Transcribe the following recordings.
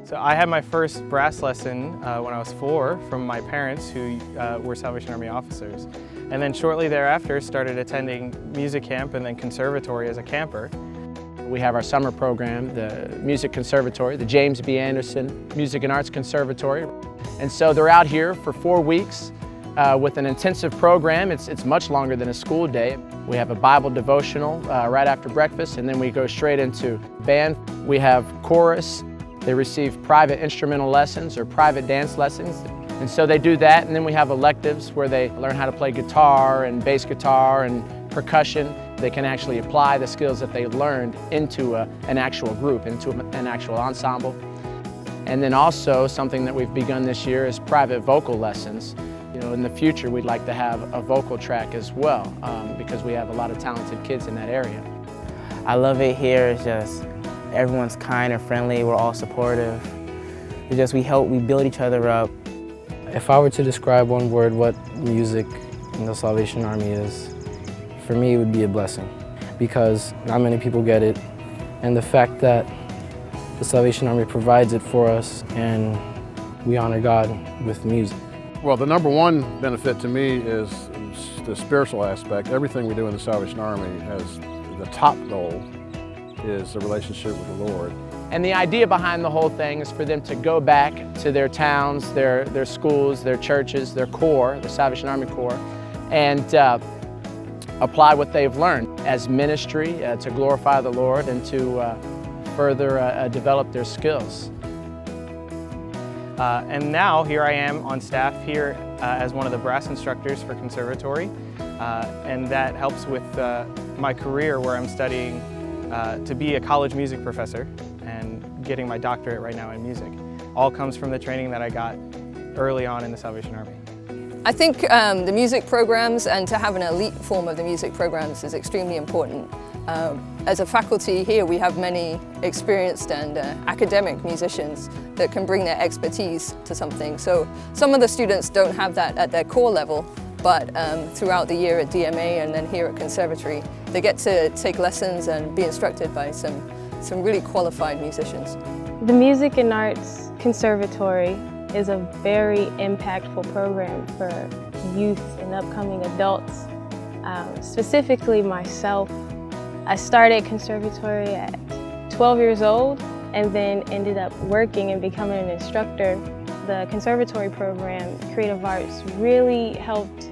So I had my first brass lesson when I was 4 from my parents who were Salvation Army officers. And then shortly thereafter started attending music camp and then conservatory as a camper. We have our summer program, the Music Conservatory, the James B. Anderson Music and Arts Conservatory. And so they're out here for 4 weeks with an intensive program. It's much longer than a school day. We have a Bible devotional right after breakfast, and then we go straight into band. We have chorus. They receive private instrumental lessons or private dance lessons. And so they do that, and then we have electives where they learn how to play guitar and bass guitar and percussion. They can actually apply the skills that they learned into an actual group, into an actual ensemble. And then also something that we've begun this year is private vocal lessons. You know, in the future we'd like to have a vocal track as well because we have a lot of talented kids in that area. I love it here. It's just everyone's kind and friendly. We're all supportive. We build each other up. If I were to describe one word what music in the Salvation Army is, for me it would be a blessing, because not many people get it, and the fact that the Salvation Army provides it for us and we honor God with music. Well, the number one benefit to me is the spiritual aspect. Everything we do in the Salvation Army has the top goal is the relationship with the Lord. And the idea behind the whole thing is for them to go back to their towns, their schools, their churches, their corps, the Salvation Army Corps, and apply what they've learned as ministry to glorify the Lord and to further develop their skills. And now here I am on staff here as one of the brass instructors for Conservatory, and that helps with my career where I'm studying to be a college music professor and getting my doctorate right now in music. All comes from the training that I got early on in the Salvation Army. I think the music programs and to have an elite form of the music programs is extremely important. As a faculty here, we have many experienced and academic musicians that can bring their expertise to something. So some of the students don't have that at their core level, but throughout the year at DMA and then here at Conservatory, they get to take lessons and be instructed by some really qualified musicians. The Music and Arts Conservatory is a very impactful program for youth and upcoming adults. Specifically myself, I started Conservatory at 12 years old and then ended up working and becoming an instructor. The Conservatory program, Creative Arts, really helped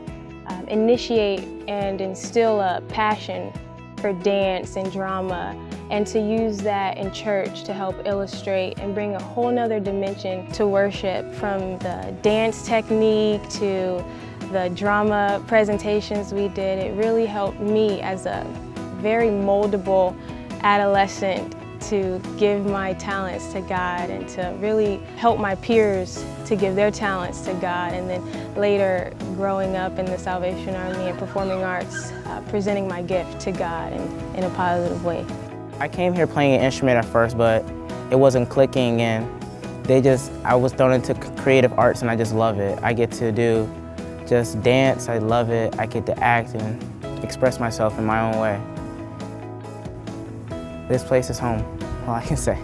initiate and instill a passion for dance and drama, and to use that in church to help illustrate and bring a whole nother dimension to worship, from the dance technique to the drama presentations we did. It really helped me as a very moldable adolescent to give my talents to God and to really help my peers to give their talents to God, and then later growing up in the Salvation Army and performing arts, presenting my gift to God in a positive way. I came here playing an instrument at first, but it wasn't clicking, and I was thrown into creative arts and I just love it. I get to do just dance, I love it. I get to act and express myself in my own way. This place is home, all I can say.